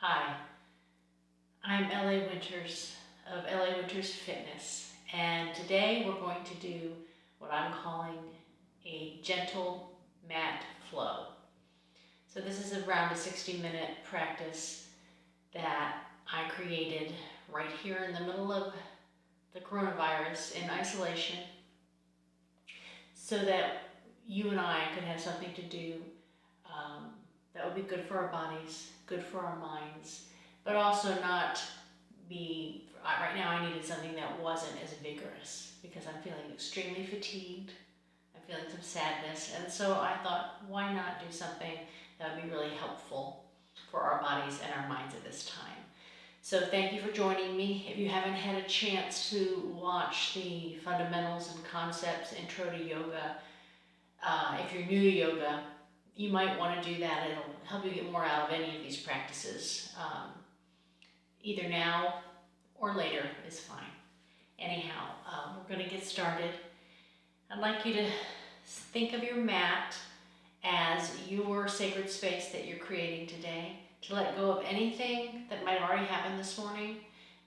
Hi, I'm L.A.Winters of L.A.Winters Fitness, and today we're going to do what I'm calling a gentle mat flow. So this is around a 60-minute practice that I created right here in the middle of the coronavirus in isolation so that you and I could have something to do that would be good for our bodies, good for our minds, but also not be, right now I needed something that wasn't as vigorous because I'm feeling extremely fatigued, I'm feeling some sadness, and so I thought, why not do something that would be really helpful for our bodies and our minds at this time. So thank you for joining me. If you haven't had a chance to watch the fundamentals and concepts intro to yoga, if you're new to yoga, you might want to do that. It'll help you get more out of any of these practices. Either now or later is fine. Anyhow, we're going to get started. I'd like you to think of your mat as your sacred space that you're creating today, to let go of anything that might already happen this morning.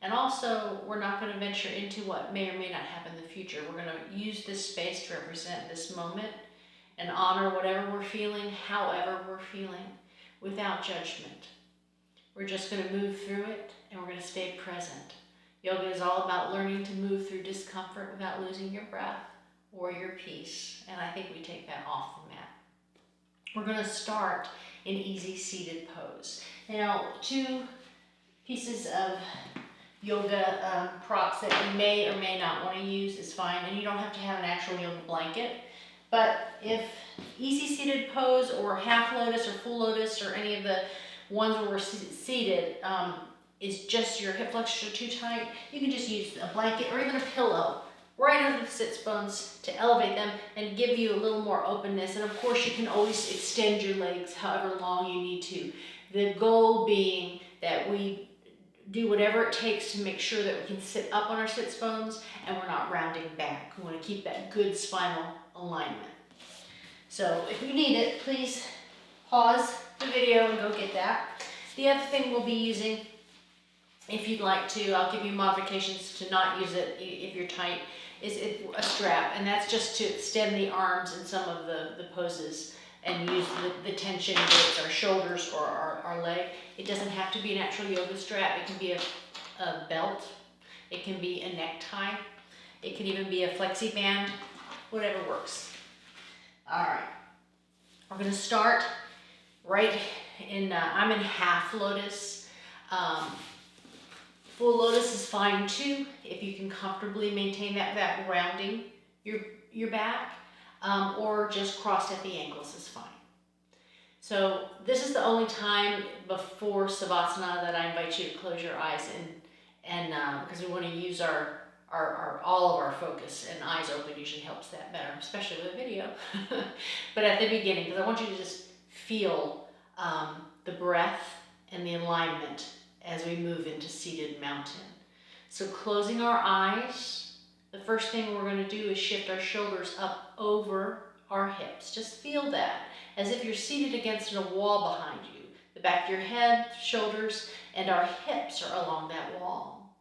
And also, we're not going to venture into what may or may not happen in the future. We're going to use this space to represent this moment and honor whatever we're feeling, however we're feeling, without judgment. We're just going to move through it, and we're going to stay present. Yoga is all about learning to move through discomfort without losing your breath or your peace, and I think we take that off the mat. We're going to start in easy seated pose. Now, two pieces of yoga props that you may or may not want to use is fine, and you don't have to have an actual yoga blanket. But if easy seated pose or half lotus or full lotus or any of the ones where we're seated is just your hip flexors are too tight, you can just use a blanket or even a pillow right under the sits bones to elevate them and give you a little more openness. And of course, you can always extend your legs however long you need to. The goal being that we do whatever it takes to make sure that we can sit up on our sits bones and we're not rounding back. We want to keep that good spinal alignment. So if you need it, please pause the video and go get that. The other thing we'll be using, if you'd like to, I'll give you modifications to not use it if you're tight, is a strap, and that's just to extend the arms in some of the poses and use the tension, whether it's our shoulders or our leg. It doesn't have to be an actual yoga strap. It can be a belt, it can be a necktie, it can even be a flexi band, whatever works. All right, we're going to start right in, I'm in half lotus. Full lotus is fine too, if you can comfortably maintain that without rounding your back, or just crossed at the ankles is fine. So this is the only time before Savasana that I invite you to close your eyes and because we want to use all of our focus, and eyes open usually helps that better, especially with a video. But at the beginning, because I want you to just feel the breath and the alignment as we move into seated mountain. So closing our eyes, the first thing we're going to do is shift our shoulders up over our hips. Just feel that, as if you're seated against a wall behind you. The back of your head, shoulders, and our hips are along that wall.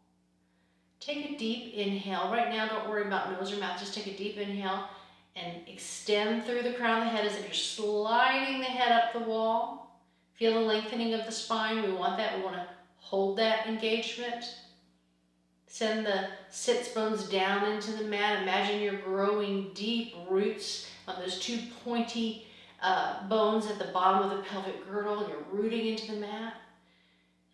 Take a deep inhale. Right now, don't worry about nose or mouth. Just take a deep inhale and extend through the crown of the head as if you're sliding the head up the wall. Feel the lengthening of the spine. We want that. We want to hold that engagement. Send the sits bones down into the mat. Imagine you're growing deep roots on those two pointy bones at the bottom of the pelvic girdle. You're rooting into the mat.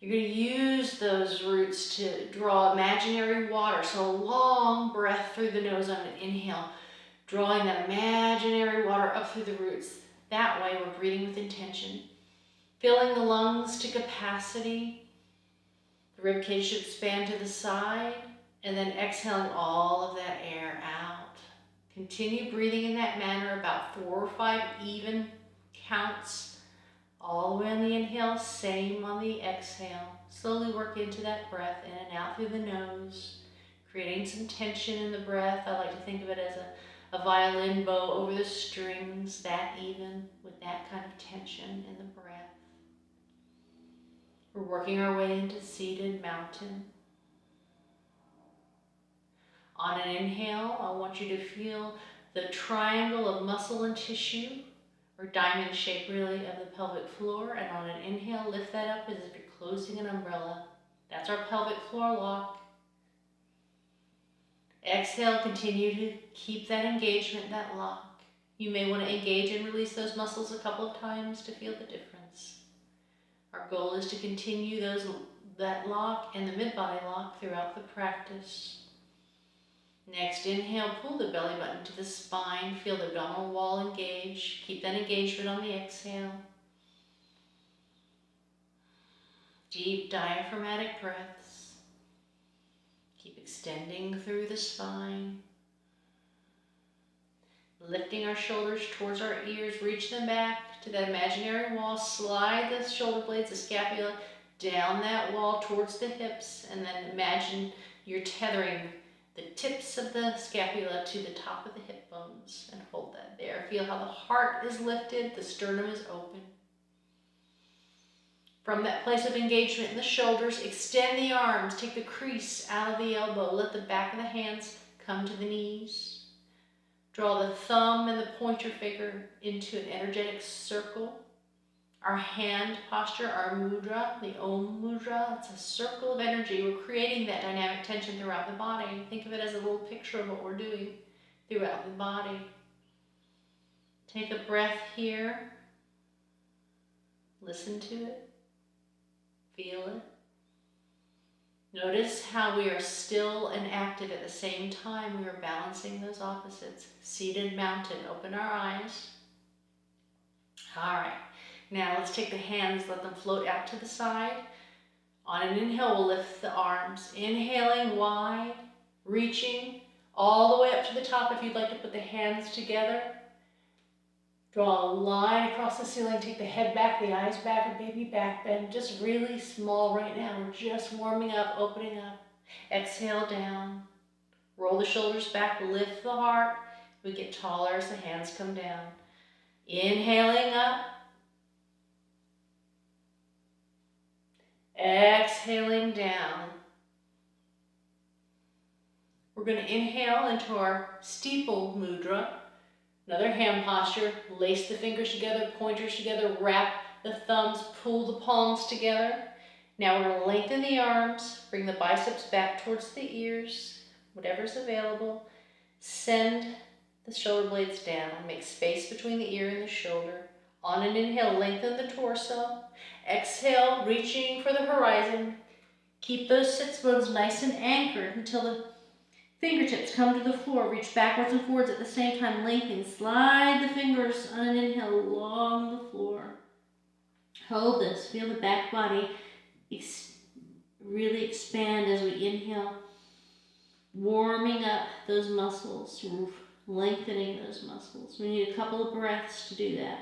You're going to use those roots to draw imaginary water. So a long breath through the nose on an inhale, drawing that imaginary water up through the roots. That way we're breathing with intention. Filling the lungs to capacity. The ribcage should expand to the side. And then exhaling all of that air out. Continue breathing in that manner, about 4 or 5 even counts. All the way on the inhale, same on the exhale. Slowly work into that breath in and out through the nose, creating some tension in the breath. I like to think of it as a violin bow over the strings, that even, with that kind of tension in the breath. We're working our way into seated mountain. On an inhale, I want you to feel the triangle of muscle and tissue, or diamond shape really, of the pelvic floor. And on an inhale, lift that up as if you're closing an umbrella. That's our pelvic floor lock. Exhale, continue to keep that engagement, that lock. You may want to engage and release those muscles a couple of times to feel the difference. Our goal is to continue that lock and the mid-body lock throughout the practice. Next, inhale, pull the belly button to the spine. Feel the abdominal wall engage. Keep that engagement on the exhale. Deep diaphragmatic breaths. Keep extending through the spine. Lifting our shoulders towards our ears. Reach them back to that imaginary wall. Slide the shoulder blades, the scapula, down that wall towards the hips. And then imagine you're tethering the tips of the scapula to the top of the hip bones, and hold that there. Feel how the heart is lifted, the sternum is open. From that place of engagement in the shoulders, extend the arms, take the crease out of the elbow, let the back of the hands come to the knees. Draw the thumb and the pointer finger into an energetic circle. Our hand posture, our mudra, the Om mudra, it's a circle of energy. We're creating that dynamic tension throughout the body. Think of it as a little picture of what we're doing throughout the body. Take a breath here. Listen to it. Feel it. Notice how we are still and active at the same time. We are balancing those opposites. Seated mountain. Open our eyes. All right. Now let's take the hands, let them float out to the side. On an inhale, we'll lift the arms. Inhaling wide, reaching all the way up to the top. If you'd like to put the hands together, draw a line across the ceiling. Take the head back, the eyes back, a baby back bend. Just really small right now. We're just warming up, opening up. Exhale down. Roll the shoulders back, lift the heart. We get taller as the hands come down. Inhaling up. Exhaling down. We're going to inhale into our steeple mudra. Another hand posture. Lace the fingers together, pointers together, wrap the thumbs, pull the palms together. Now we're going to lengthen the arms, bring the biceps back towards the ears, whatever's available. Send the shoulder blades down. Make space between the ear and the shoulder. On an inhale, lengthen the torso. Exhale, reaching for the horizon. Keep those sits bones nice and anchored until the fingertips come to the floor. Reach backwards and forwards at the same time, lengthening. Slide the fingers on an inhale along the floor. Hold this. Feel the back body really expand as we inhale. Warming up those muscles, lengthening those muscles. We need a couple of breaths to do that.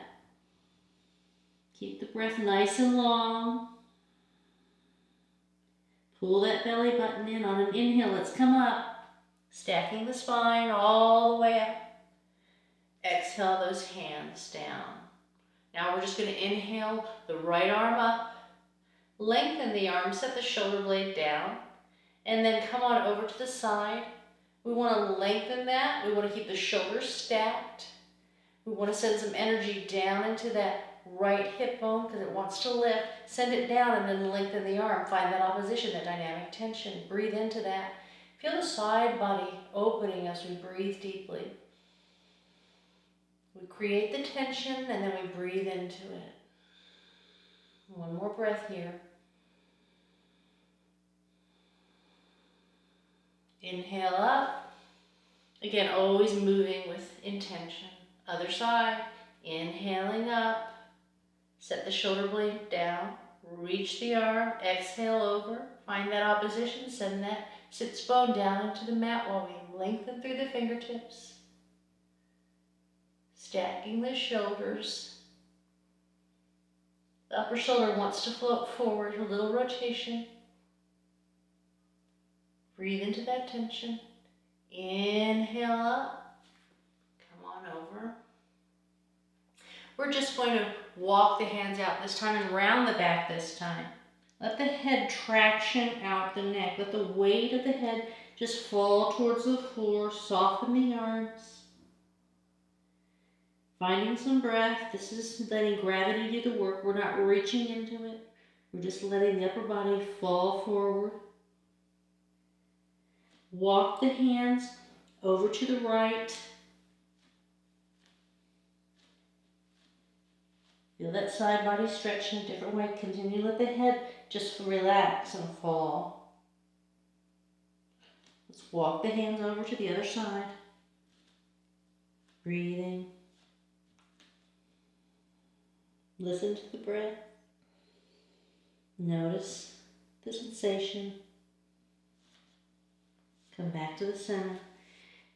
Keep the breath nice and long. Pull that belly button in. On an inhale, let's come up. Stacking the spine all the way up. Exhale those hands down. Now we're just going to inhale the right arm up. Lengthen the arm, set the shoulder blade down. And then come on over to the side. We want to lengthen that. We want to keep the shoulders stacked. We want to send some energy down into that right hip bone because it wants to lift. Send it down and then lengthen the arm. Find that opposition, that dynamic tension. Breathe into that. Feel the side body opening as we breathe deeply. We create the tension and then we breathe into it. One more breath here. Inhale up. Again, always moving with intention. Other side. Inhaling up. Set the shoulder blade down. Reach the arm. Exhale over. Find that opposition. Send that sits bone down into the mat while we lengthen through the fingertips. Stacking the shoulders. The upper shoulder wants to float forward. A little rotation. Breathe into that tension. Inhale up. Come on over. We're just going to walk the hands out this time and round the back this time. Let the head traction out the neck. Let the weight of the head just fall towards the floor. Soften the arms. Finding some breath. This is letting gravity do the work. We're not reaching into it. We're just letting the upper body fall forward. Walk the hands over to the right. Feel that side body stretch in a different way. Continue to let the head just relax and fall. Let's walk the hands over to the other side. Breathing. Listen to the breath. Notice the sensation. Come back to the center.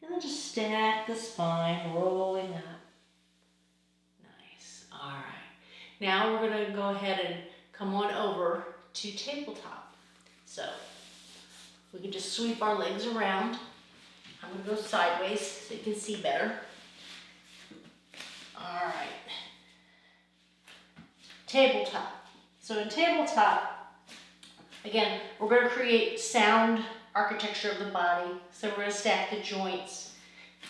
And then just stack the spine, rolling up. Nice. All right. Now we're going to go ahead and come on over to tabletop. So we can just sweep our legs around. I'm going to go sideways so you can see better. All right. Tabletop. So in tabletop, again, we're going to create sound architecture of the body. So we're going to stack the joints,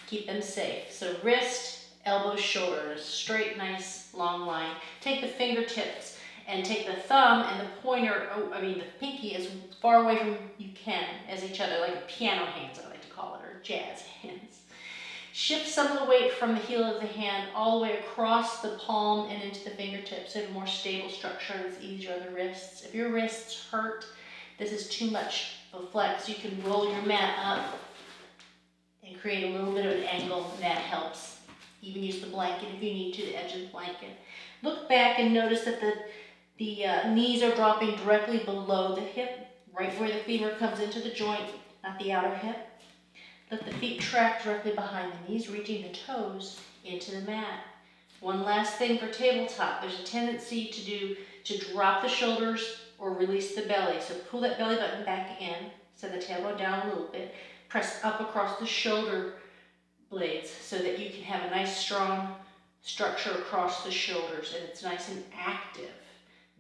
keep them safe. So wrist, elbows, shoulders, straight, nice, long line. Take the fingertips and take the thumb and the pointer, the pinky as far away from you can as each other, like piano hands, I like to call it, or jazz hands. Shift some of the weight from the heel of the hand all the way across the palm and into the fingertips. So you have a more stable structure and it's easier on the wrists. If your wrists hurt, this is too much of a flex, you can roll your mat up and create a little bit of an angle, and that helps. Even use the blanket if you need to, the edge of the blanket. Look back and notice that the knees are dropping directly below the hip, right where the femur comes into the joint, not the outer hip. Let the feet track directly behind the knees, reaching the toes into the mat. One last thing for tabletop, there's a tendency to drop the shoulders or release the belly. So pull that belly button back in, send the tailbone down a little bit, press up across the shoulder blades so that you can have a nice strong structure across the shoulders and it's nice and active.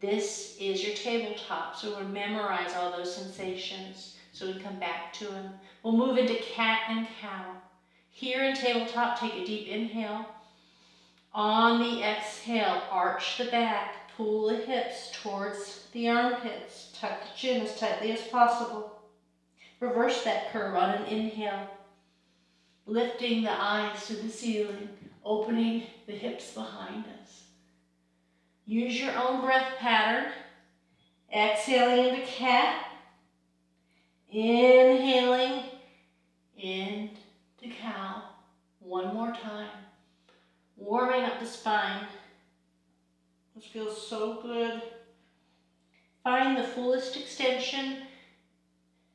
This is your tabletop, so we'll memorize all those sensations so we can come back to them. We'll move into cat and cow. Here in tabletop, take a deep inhale. On the exhale, arch the back, pull the hips towards the armpits, tuck the chin as tightly as possible. Reverse that curve on an inhale. Lifting the eyes to the ceiling, opening the hips behind us. Use your own breath pattern. Exhaling into cat. Inhaling into cow. One more time. Warming up the spine. This feels so good. Find the fullest extension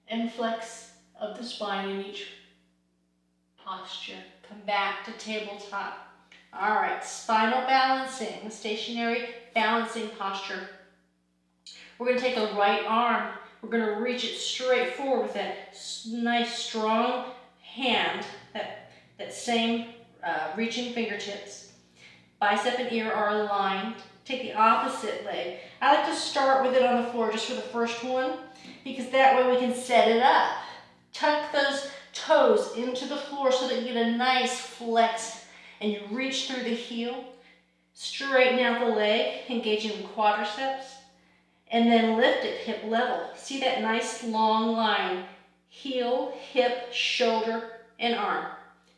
and flex of the spine in each posture. Come back to tabletop. All right, spinal balancing, stationary balancing posture. We're going to take a right arm. We're going to reach it straight forward with that nice strong hand, that same reaching fingertips. Bicep and ear are aligned. Take the opposite leg. I like to start with it on the floor just for the first one because that way we can set it up. Tuck those toes into the floor so that you get a nice flex and you reach through the heel. Straighten out the leg, engaging the quadriceps, and then lift it hip level. See that nice long line, heel, hip, shoulder, and arm.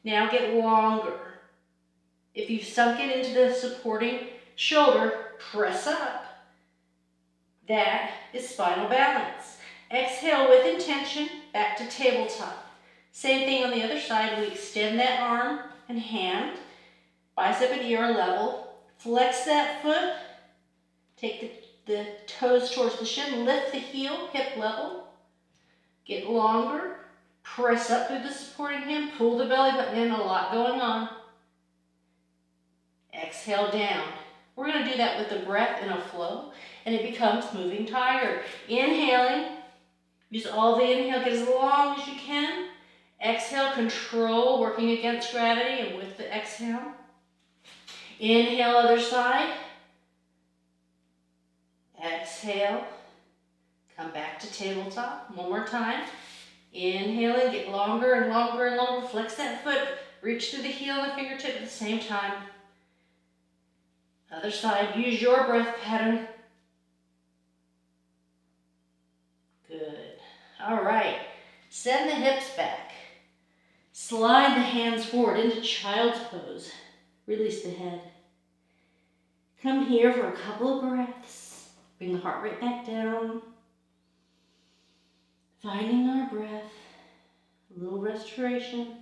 Now get longer. If you've sunk it into the supporting shoulder, press up. That is spinal balance. Exhale with intention, back to tabletop. Same thing on the other side, we extend that arm and hand, bicep and ear are level, flex that foot, take the toes towards the shin, lift the heel, hip level, get longer, press up through the supporting hand, pull the belly button in, a lot going on. Exhale down. We're going to do that with the breath in a flow, and it becomes moving tiger. Inhaling, use all the inhale, get as long as you can. Exhale, control, working against gravity and with the exhale. Inhale, other side. Exhale. Come back to tabletop one more time. Inhaling, get longer and longer and longer. Flex that foot. Reach through the heel and the fingertip at the same time. Other side, use your breath pattern. Good. All right. Send the hips back. Slide the hands forward into child's pose. Release the head. Come here for a couple of breaths. Bring the heart rate back down. Finding our breath. A little restoration.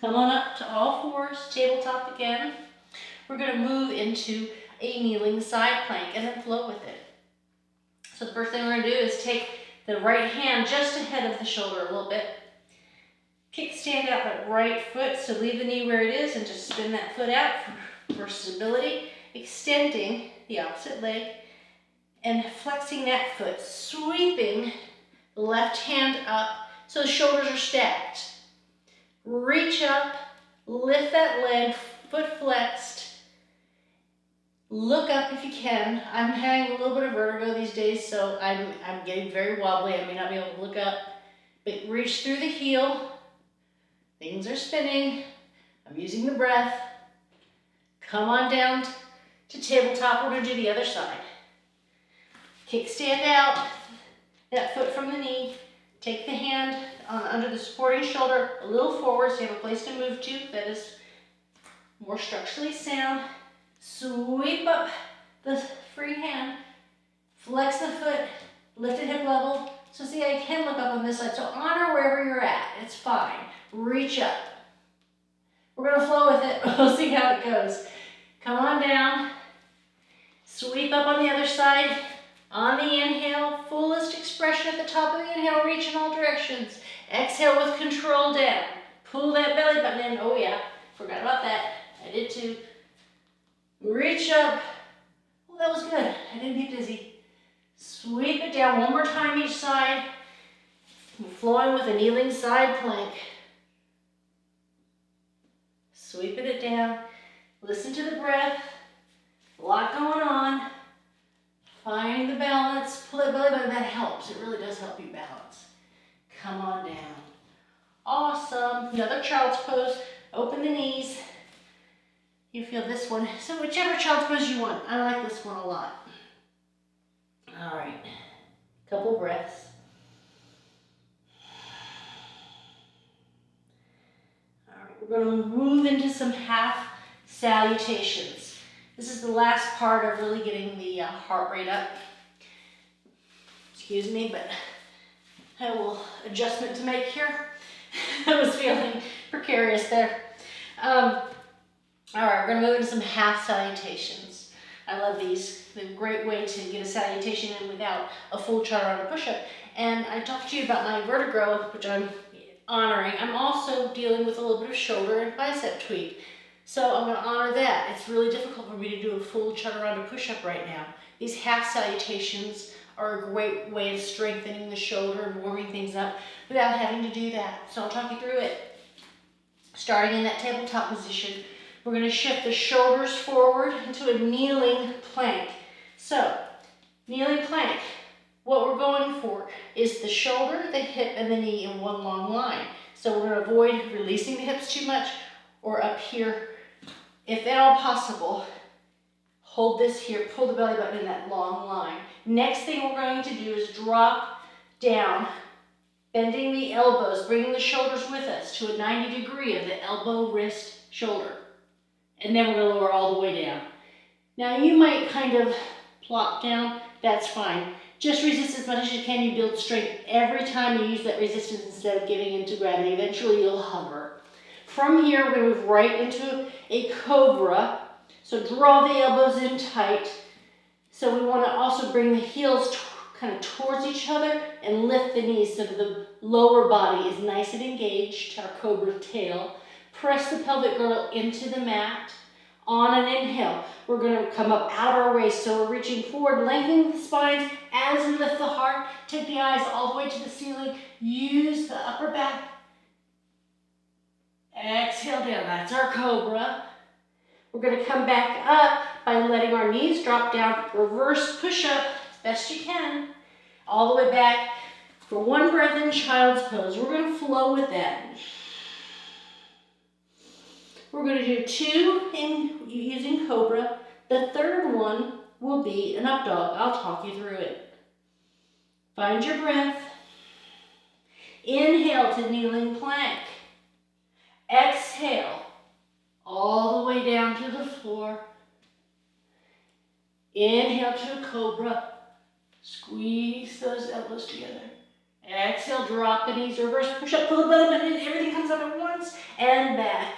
Come on up to all fours, tabletop again. We're going to move into a kneeling side plank and then flow with it. So the first thing we're going to do is take the right hand just ahead of the shoulder a little bit. Kickstand out that right foot, so leave the knee where it is and just spin that foot out for stability. Extending the opposite leg and flexing that foot, sweeping the left hand up so the shoulders are stacked. Reach up, lift that leg, foot flexed. Look up if you can. I'm having a little bit of vertigo these days, so I'm getting very wobbly. I may not be able to look up, but reach through the heel. Things are spinning. I'm using the breath. Come on down to tabletop. We're going to do the other side. Kickstand out, that foot from the knee. Take the hand under the supporting shoulder a little forward so you have a place to move to that is more structurally sound. Sweep up the free hand. Flex the foot. Lift it hip level. So see, I can look up on this side. So honor wherever you're at. It's fine. Reach up. We're going to flow with it. We'll see how it goes. Come on down. Sweep up on the other side. On the inhale, fullest expression at the top of the inhale, reach in all directions. Exhale with control down. Pull that belly button in. Oh yeah, forgot about that. I did too. Reach up. Oh, that was good. I didn't get dizzy. Sweep it down one more time each side. We're flowing with a kneeling side plank. Sweeping it down. Listen to the breath. A lot going on. Find the balance, pull that belly button, that helps. It really does help you balance. Come on down. Awesome. Another child's pose. Open the knees. You feel this one. So whichever child's pose you want. I like this one a lot. All right. Couple breaths. All right. We're going to move into some half salutations. This is the last part of really getting the heart rate up. Excuse me, but I have a little adjustment to make here. I was feeling precarious there. All right, we're going to move into some half salutations. I love these. They're a great way to get a salutation in without a full chaturanga push-up. And I talked to you about my vertebra, which I'm honoring. I'm also dealing with a little bit of shoulder and bicep tweak. So I'm going to honor that. It's really difficult for me to do a full chaturanga push-up right now. These half salutations are a great way of strengthening the shoulder and warming things up without having to do that. So I'll talk you through it. Starting in that tabletop position, we're going to shift the shoulders forward into a kneeling plank. So, kneeling plank, what we're going for is the shoulder, the hip, and the knee in one long line. So we're going to avoid releasing the hips too much or up here. If at all possible, hold this here, pull the belly button in that long line. Next thing we're going to do is drop down, bending the elbows, bringing the shoulders with us to a 90 degree of the elbow, wrist, shoulder. And then we're going to lower all the way down. Now you might kind of plop down, that's fine. Just resist as much as you can. You build strength every time you use that resistance instead of giving into gravity. Eventually you'll hover. From here, we move right into a Cobra. So draw the elbows in tight. So we want to also bring the heels kind of towards each other and lift the knees so that the lower body is nice and engaged, our Cobra tail. Press the pelvic girdle into the mat. On an inhale, we're going to come up out of our waist. So we're reaching forward, lengthening the spines as we lift the heart. Take the eyes all the way to the ceiling. Use the upper back. Exhale down, that's our Cobra. We're going to come back up, by letting our knees drop down. Reverse push-up as best you can. All the way back for one breath in child's pose. We're going to flow with that. We're going to do 2 using Cobra. The third one will be an up dog. I'll talk you through it. Find your breath. Inhale to kneeling plank. Exhale all the way down to the floor. Inhale to a Cobra. Squeeze those elbows together. Exhale, drop the knees, reverse push up, pull the belly button in, everything comes up at once, and back.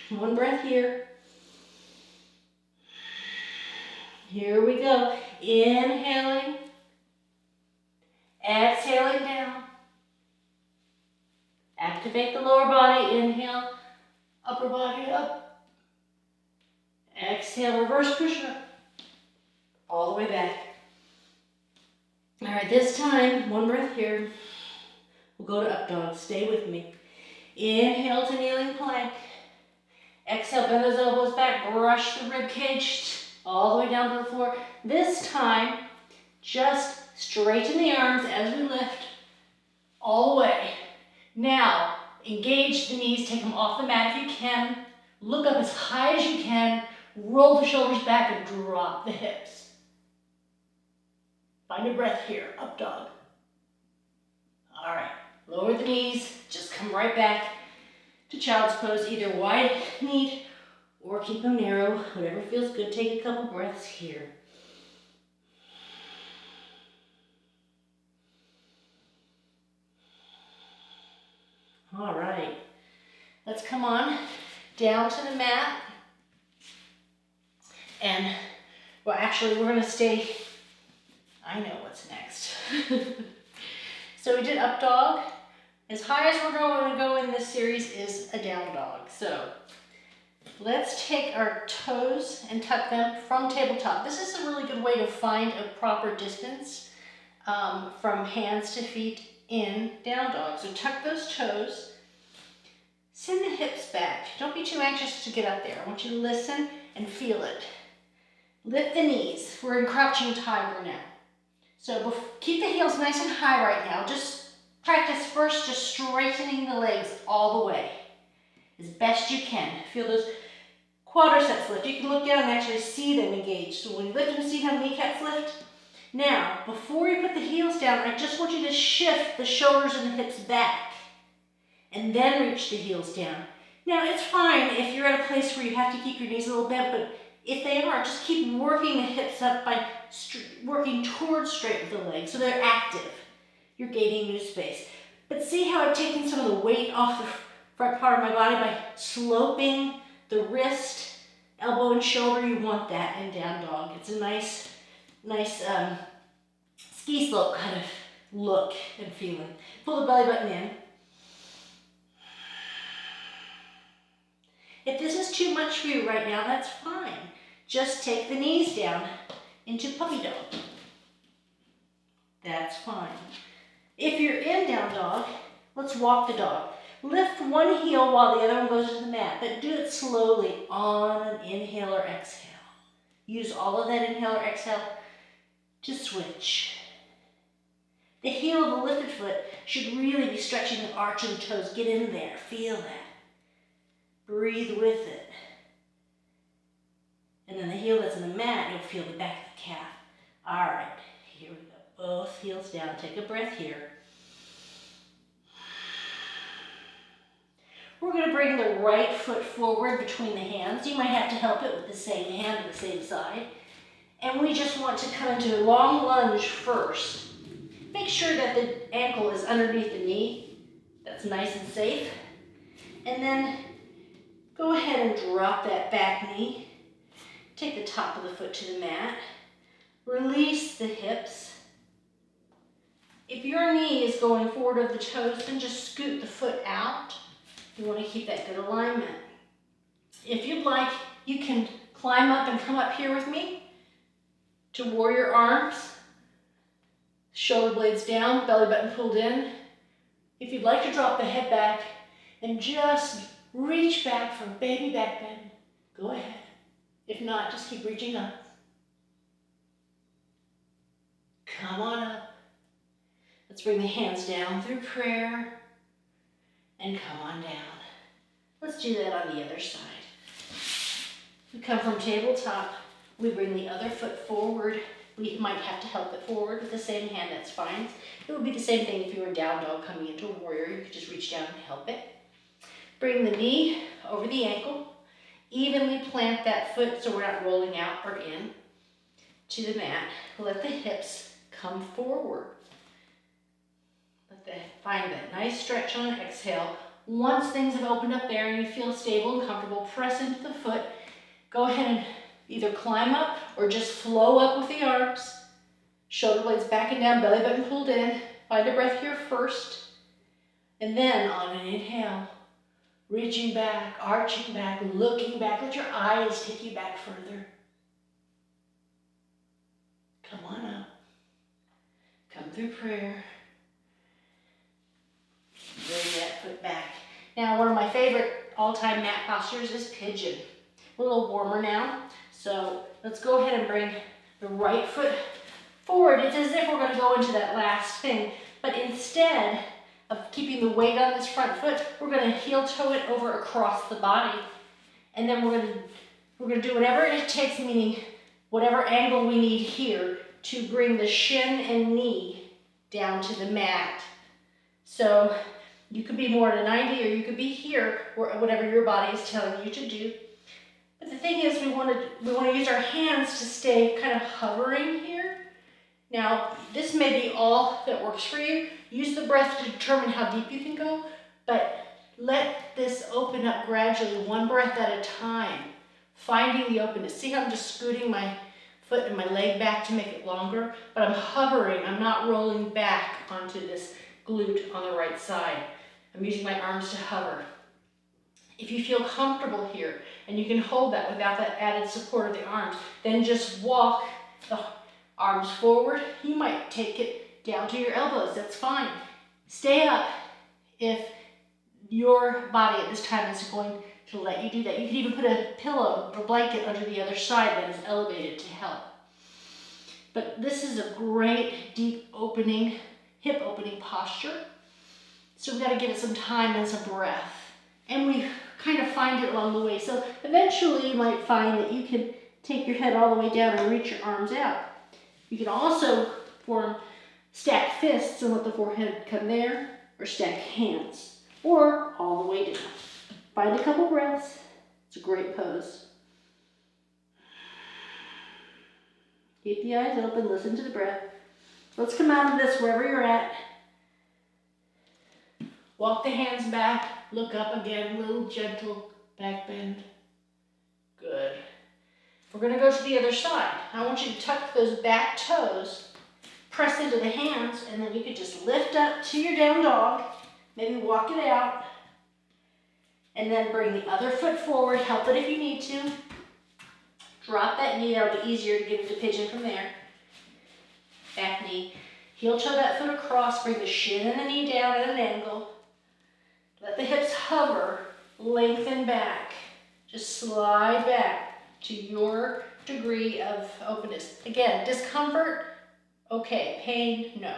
One breath here. Here we go. Inhaling. Exhaling down. Activate the lower body. Inhale. Upper body up. Exhale, reverse push up. All the way back. All right, this time, one breath here. We'll go to up dog. Stay with me. Inhale to kneeling plank. Exhale, bend those elbows back. Brush the rib cage all the way down to the floor. This time, just straighten the arms as we lift all the way. Now, engage the knees. Take them off the mat if you can. Look up as high as you can. Roll the shoulders back and drop the hips. Find your breath here, up dog. All right, lower the knees, just come right back to child's pose, either wide-kneed or keep them narrow, whatever feels good. Take a couple breaths here. All right, let's come on down to the mat. And, well, actually, we're gonna stay. I know what's next. So we did up dog. As high as we're going to go in this series is a down dog. So let's take our toes and tuck them from tabletop. This is a really good way to find a proper distance from hands to feet in down dog. So tuck those toes. Send the hips back. Don't be too anxious to get up there. I want you to listen and feel it. Lift the knees. We're in crouching tiger now. So keep the heels nice and high right now. Just practice first just straightening the legs all the way as best you can. Feel those quadriceps lift. You can look down and actually see them engage. So when you lift them, see how the kneecaps lift? Now, before you put the heels down, I just want you to shift the shoulders and the hips back and then reach the heels down. Now, it's fine if you're at a place where you have to keep your knees a little bent, but if they are, just keep working the hips up by working towards straight with the legs so they're active. You're gaining new space. But see how I've taken some of the weight off the front part of my body by sloping the wrist, elbow, and shoulder? You want that in down dog. It's a nice ski slope kind of look and feeling. Pull the belly button in. If this is too much for you right now, that's fine. Just take the knees down into puppy dog. That's fine. If you're in down dog, let's walk the dog. Lift one heel while the other one goes to the mat, but do it slowly on an inhale or exhale. Use all of that inhale or exhale to switch. The heel of the lifted foot should really be stretching the arch of the toes. Get in there, feel that. Breathe with it. And then the heel that's in the mat, you'll feel the back of the calf. All right, here we go. Both heels down. Take a breath here. We're going to bring the right foot forward between the hands. You might have to help it with the same hand to the same side. And we just want to come into a long lunge first. Make sure that the ankle is underneath the knee. That's nice and safe. And then go ahead and drop that back knee. Take the top of the foot to the mat. Release the hips. If your knee is going forward of the toes, then just scoot the foot out. You want to keep that good alignment. If you'd like, you can climb up and come up here with me to warrior arms. Shoulder blades down, belly button pulled in. If you'd like to drop the head back and just reach back for baby back bend, go ahead. If not, just keep reaching up. Come on up. Let's bring the hands down through prayer and come on down. Let's do that on the other side. We come from tabletop. We bring the other foot forward. We might have to help it forward with the same hand, that's fine. It would be the same thing if you were a down dog coming into a warrior. You could just reach down and help it. Bring the knee over the ankle. Evenly plant that foot so we're not rolling out or in to the mat. Let the hips come forward. Find that nice stretch on an exhale. Once things have opened up there and you feel stable and comfortable, press into the foot. Go ahead and either climb up or just flow up with the arms. Shoulder blades back and down, belly button pulled in. Find a breath here first. And then on an inhale, reaching back, arching back, looking back. Let your eyes take you back further. Come on up. Come through prayer. Bring that foot back. Now, one of my favorite all-time mat postures is pigeon. A little warmer now. So let's go ahead and bring the right foot forward. It's as if we're going to go into that last thing. But instead of keeping the weight on this front foot, we're going to heel toe it over across the body. And then we're going to do whatever it takes, meaning whatever angle we need here to bring the shin and knee down to the mat. So you could be more at a 90 or you could be here, or whatever your body is telling you to do. But the thing is, we want to use our hands to stay kind of hovering here. Now, this may be all that works for you. Use the breath to determine how deep you can go, but let this open up gradually, one breath at a time, finding the openness. See how I'm just scooting my foot and my leg back to make it longer, but I'm hovering. I'm not rolling back onto this glute on the right side. I'm using my arms to hover. If you feel comfortable here and you can hold that without that added support of the arms, then just walk the arms forward. You might take it down to your elbows. That's fine. Stay up if your body at this time is going to let you do that. You can even put a pillow or blanket under the other side that is elevated to help. But this is a great deep opening, hip opening posture. So we've got to give it some time and some breath. And we kind of find it along the way. So eventually you might find that you can take your head all the way down and reach your arms out. You can also form stacked fists and let the forehead come there, or stack hands, or all the way down. Find a couple breaths. It's a great pose. Keep the eyes open, listen to the breath. Let's come out of this wherever you're at. Walk the hands back, look up again, little gentle back bend. Good. We're going to go to the other side. I want you to tuck those back toes, press into the hands, and then you could just lift up to your down dog, maybe walk it out, and then bring the other foot forward, help it if you need to. Drop that knee, that'll be easier to get into pigeon from there. Back knee, heel toe that foot across, bring the shin and the knee down at an angle. Let the hips hover, lengthen back. Just slide back to your degree of openness. Again, discomfort, okay. Pain, no.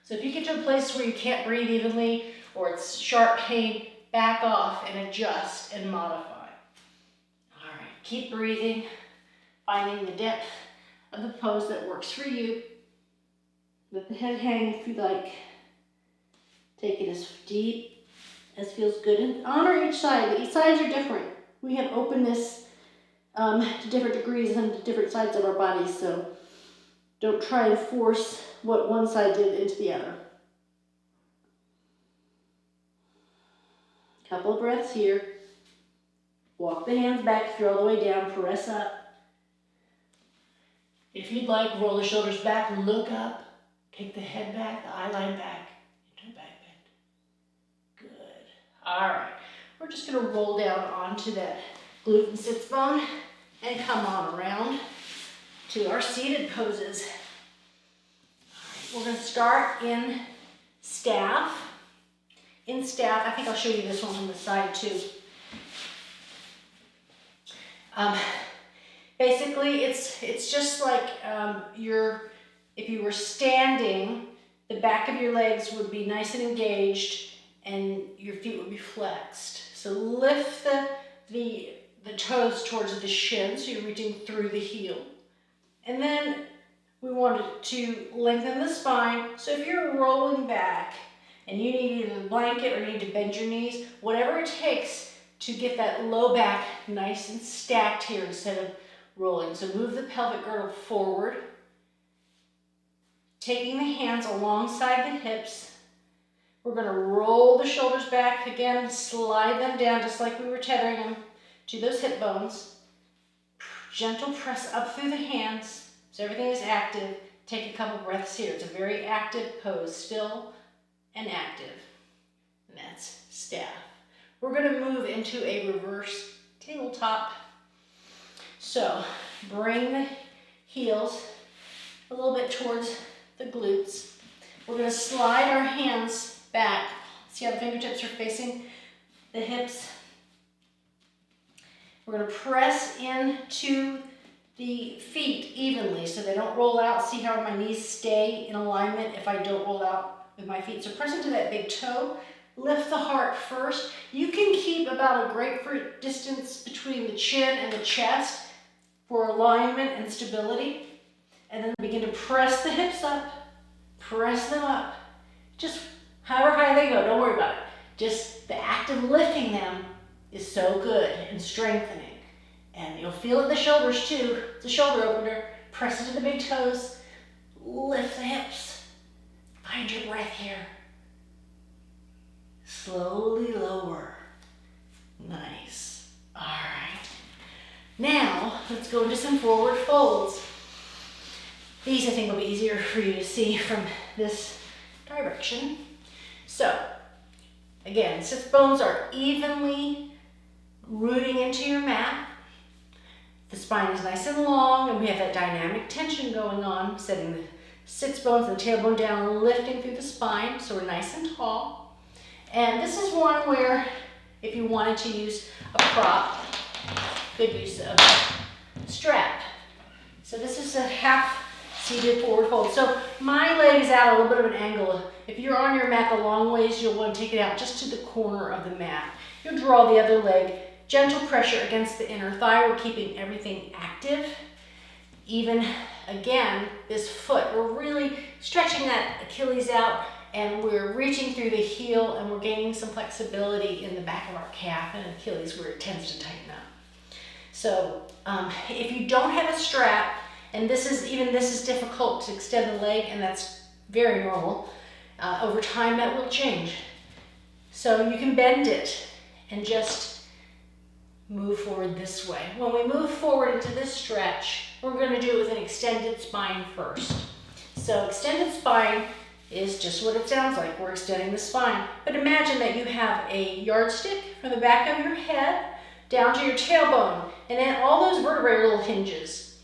So if you get to a place where you can't breathe evenly or it's sharp pain, back off and adjust and modify. All right, keep breathing, finding the depth of the pose that works for you. Let the head hang if you like. Take it as deep as feels good. And honor each side. Each sides are different. We have openness to different degrees on different sides of our bodies, so don't try and force what one side did into the other. Couple of breaths here. Walk the hands back, throw all the way down, press up. If you'd like, roll the shoulders back, look up, take the head back, the eye line back, into a back bend. Good. All right. We're just going to roll down onto that glute and sits bone and come on around to our seated poses. All right, we're going to start in staff. In staff, I think I'll show you this one from the side too. Basically, it's just like if you were standing, the back of your legs would be nice and engaged, and your feet would be flexed. So lift the toes towards the shin, so you're reaching through the heel. And then we wanted to lengthen the spine. So if you're rolling back and you need either a blanket or you need to bend your knees, whatever it takes to get that low back nice and stacked here instead of rolling. So move the pelvic girdle forward, taking the hands alongside the hips. We're going to roll the shoulders back again, slide them down just like we were tethering them to those hip bones. Gentle press up through the hands so everything is active. Take a couple breaths here. It's a very active pose, still and active. And that's staff. We're going to move into a reverse tabletop. So bring the heels a little bit towards the glutes. We're going to slide our hands back. See how the fingertips are facing the hips? We're going to press into the feet evenly so they don't roll out. See how my knees stay in alignment if I don't roll out with my feet. So press into that big toe. Lift the heart first. You can keep about a grapefruit distance between the chin and the chest for alignment and stability. And then begin to press the hips up. Press them up. Just however high they go, don't worry about it. Just the act of lifting them is so good and strengthening. And you'll feel it in the shoulders too. It's a shoulder opener. Press into the big toes. Lift the hips. Find your breath here. Slowly lower. Nice. All right. Now, let's go into some forward folds. These I think will be easier for you to see from this direction. So, again, sits bones are evenly rooting into your mat. The spine is nice and long, and we have that dynamic tension going on, setting the sits bones and the tailbone down, lifting through the spine, so we're nice and tall. And this is one where, if you wanted to use a prop, good use of a strap. So this is a half seated forward fold. So my leg is out a little bit of an angle. If you're on your mat the long ways, you'll want to take it out just to the corner of the mat. You'll draw the other leg. Gentle pressure against the inner thigh. We're keeping everything active. Even, again, this foot, we're really stretching that Achilles out, and we're reaching through the heel, and we're gaining some flexibility in the back of our calf and Achilles where it tends to tighten up. So if you don't have a strap, and this is difficult to extend the leg, and that's very normal, over time that will change. So you can bend it and just move forward this way. When we move forward into this stretch, we're going to do it with an extended spine first. So extended spine is just what it sounds like. We're extending the spine. But imagine that you have a yardstick from the back of your head down to your tailbone, and then all those vertebrae are little hinges.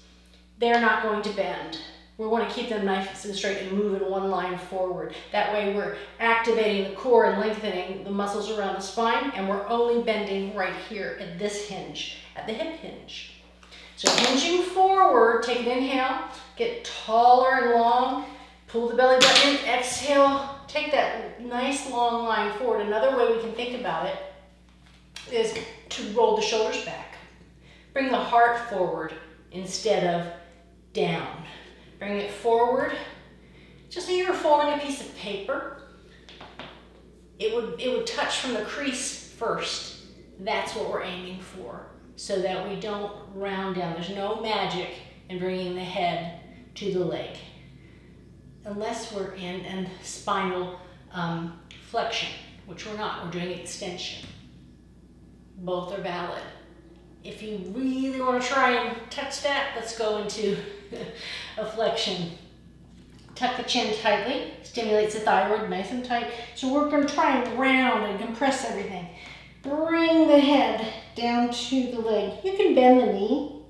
They're not going to bend. We want to keep them nice and straight and move in one line forward. That way we're activating the core and lengthening the muscles around the spine, and we're only bending right here at this hinge, at the hip hinge. So hinging forward, take an inhale, get taller and long, pull the belly button in, exhale, take that nice long line forward. Another way we can think about it is to roll the shoulders back. Bring the heart forward instead of down. Bring it forward, just like you were folding a piece of paper. It would touch from the crease first. That's what we're aiming for, so that we don't round down. There's no magic in bringing the head to the leg, unless we're in a spinal flexion, which we're not. We're doing extension. Both are valid. If you really want to try and touch that, let's go into a flexion. Tuck the chin tightly, stimulates the thyroid nice and tight. So we're going to try and round and compress everything. Bring the head down to the leg. You can bend the knee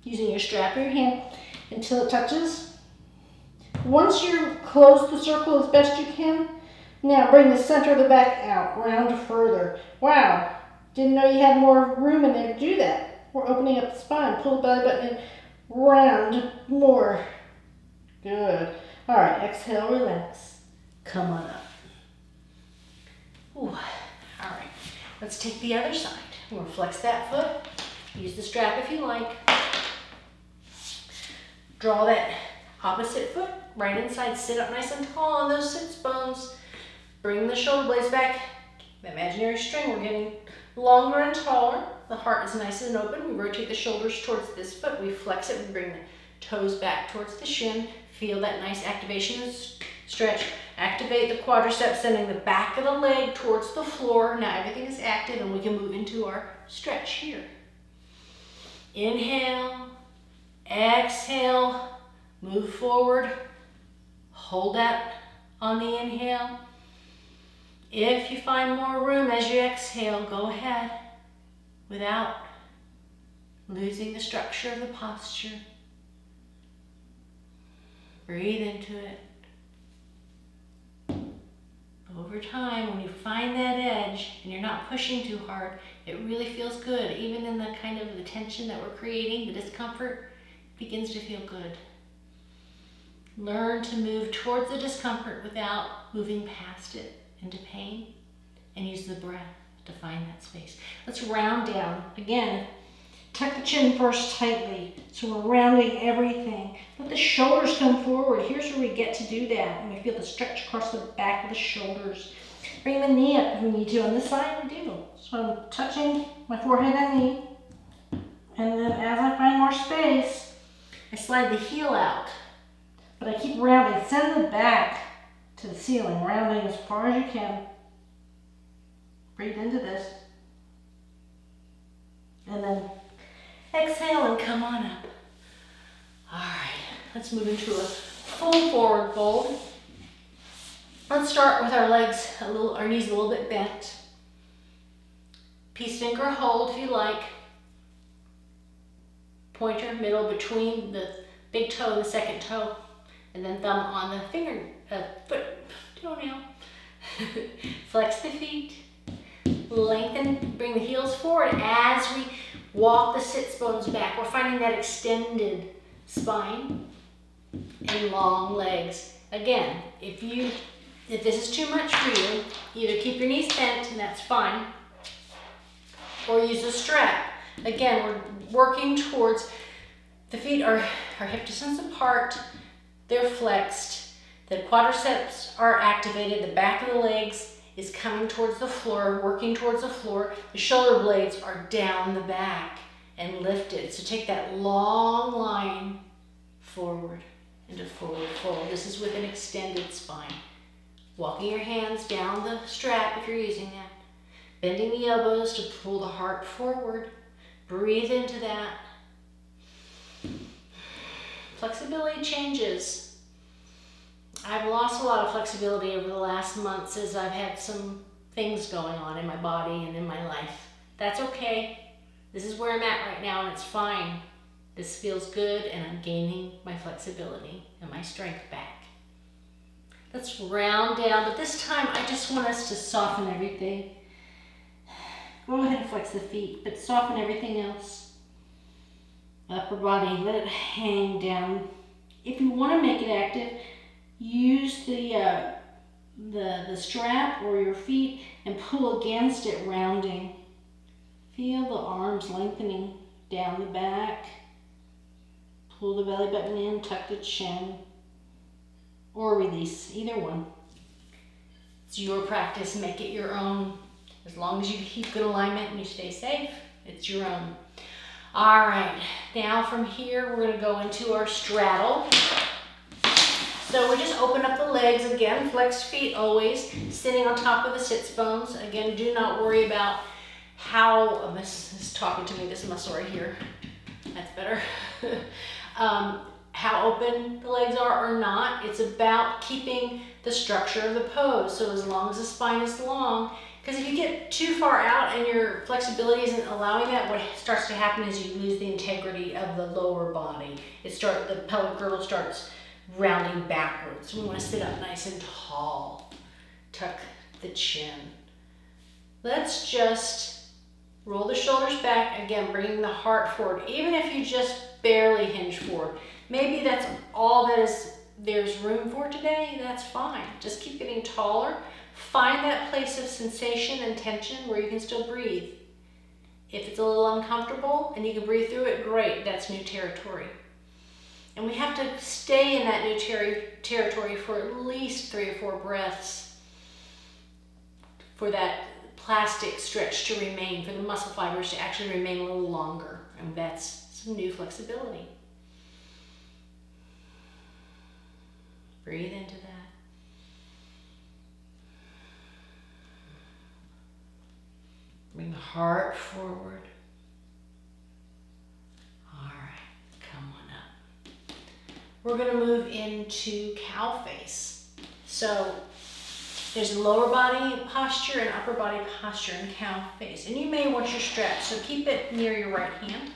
using your strap or your hand until it touches. Once you're close the circle as best you can, now bring the center of the back out, round further. Wow, didn't know you had more room in there to do that. We're opening up the spine. Pull the belly button in, round, more. Good. All right, exhale, relax. Come on up. Ooh. All right, let's take the other side. We're gonna flex that foot. Use the strap if you like. Draw that opposite foot right inside. Sit up nice and tall on those sits bones. Bring the shoulder blades back. The imaginary string, we're getting longer and taller. The heart is nice and open. We rotate the shoulders towards this foot. We flex it. We bring the toes back towards the shin. Feel that nice activation and stretch. Activate the quadriceps, sending the back of the leg towards the floor. Now everything is active and we can move into our stretch here. Inhale, exhale, move forward. Hold that on the inhale. If you find more room as you exhale, go ahead without losing the structure of the posture. Breathe into it. Over time, when you find that edge and you're not pushing too hard, it really feels good. Even in the kind of the tension that we're creating, the discomfort begins to feel good. Learn to move towards the discomfort without moving past it into pain, and use the breath to find that space. Let's round down. Again, tuck the chin first tightly. So we're rounding everything. Let the shoulders come forward. Here's where we get to do that. And we feel the stretch across the back of the shoulders. Bring the knee up if we need to. On this side, we do. So I'm touching my forehead and knee. And then as I find more space, I slide the heel out. But I keep rounding. Send the back to the ceiling, rounding as far as you can. Breathe into this. And then exhale and come on up. All right, let's move into a full forward fold. Let's start with our legs our knees a little bit bent. Peace finger hold if you like. Pointer middle between the big toe and the second toe, and then thumb on the toenail. Flex the feet. Lengthen, bring the heels forward as we walk the sits bones back. We're finding that extended spine and long legs. Again, if this is too much for you, either keep your knees bent, and that's fine, or use a strap. Again, we're working towards, the feet are hip distance apart, they're flexed, the quadriceps are activated, the back of the legs is coming towards the floor, working towards the floor. The shoulder blades are down the back and lifted. So take that long line forward into forward fold. This is with an extended spine. Walking your hands down the strap if you're using that. Bending the elbows to pull the heart forward. Breathe into that. Flexibility changes. I've lost a lot of flexibility over the last months as I've had some things going on in my body and in my life. That's okay. This is where I'm at right now, and it's fine. This feels good, and I'm gaining my flexibility and my strength back. Let's round down, but this time I just want us to soften everything. Go ahead and flex the feet, but soften everything else. Upper body, let it hang down. If you want to make it active, use the strap or your feet and pull against it, rounding. Feel the arms lengthening down the back. Pull the belly button in, tuck the chin, or release, either one. It's your practice, make it your own. As long as you keep good alignment and you stay safe, it's your own. All right, now from here we're going to go into our straddle. So we just open up the legs again, flex feet always, sitting on top of the sits bones. Again, do not worry about how, this is talking to me, this muscle right here, that's better. How open the legs are or not. It's about keeping the structure of the pose. So as long as the spine is long, because if you get too far out and your flexibility isn't allowing that, what starts to happen is you lose the integrity of the lower body. The pelvic girdle starts rounding backwards. We want to sit up nice and tall. Tuck the chin. Let's just Roll the shoulders back, again, bringing the heart forward. Even if you just barely hinge forward, maybe that's all there's room for today, that's fine. Just keep getting taller. Find that place of sensation and tension where you can still breathe. If it's a little uncomfortable and you can breathe through it, great, that's new territory. And we have to stay in that new territory for at least 3 or 4 breaths for that plastic stretch to remain, for the muscle fibers to actually remain a little longer. And that's some new flexibility. Breathe into that. Bring the heart forward. All right, come on up. We're going to move into cow face. So there's a lower body posture and upper body posture in cow face. And you may want your stretch, so keep it near your right hand.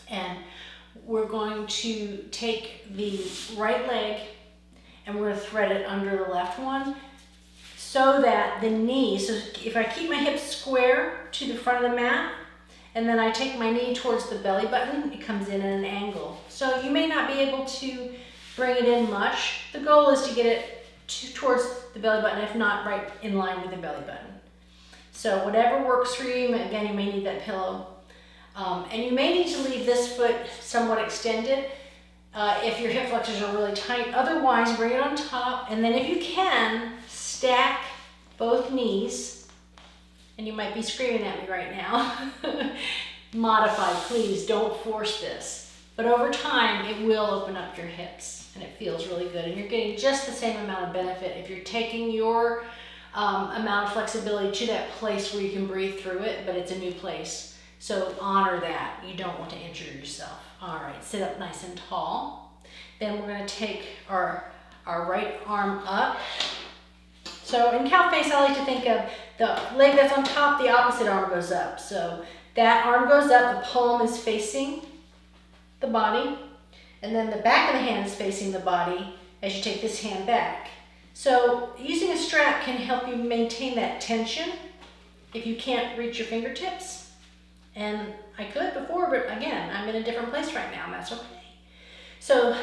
And we're going to take the right leg and we're going to thread it under the left one so that the knee, so if I keep my hips square to the front of the mat and then I take my knee towards the belly button, it comes in at an angle. So you may not be able to bring it in much. The goal is to get it towards the belly button, if not right in line with the belly button. So whatever works for you, again, you may need that pillow. And you may need to leave this foot somewhat extended if your hip flexors are really tight. Otherwise, bring it on top, and then if you can, stack both knees. And you might be screaming at me right now. Modify, please, don't force this. But over time, it will open up your hips, and it feels really good. And you're getting just the same amount of benefit if you're taking your amount of flexibility to that place where you can breathe through it, but it's a new place. So honor that. You don't want to injure yourself. All right, sit up nice and tall. Then we're going to take our right arm up. So in cow face, I like to think of the leg that's on top, the opposite arm goes up. So that arm goes up, the palm is facing the body, and then the back of the hand is facing the body as you take this hand back. So using a strap can help you maintain that tension if you can't reach your fingertips. And I could before, but again, I'm in a different place right now, and that's okay. So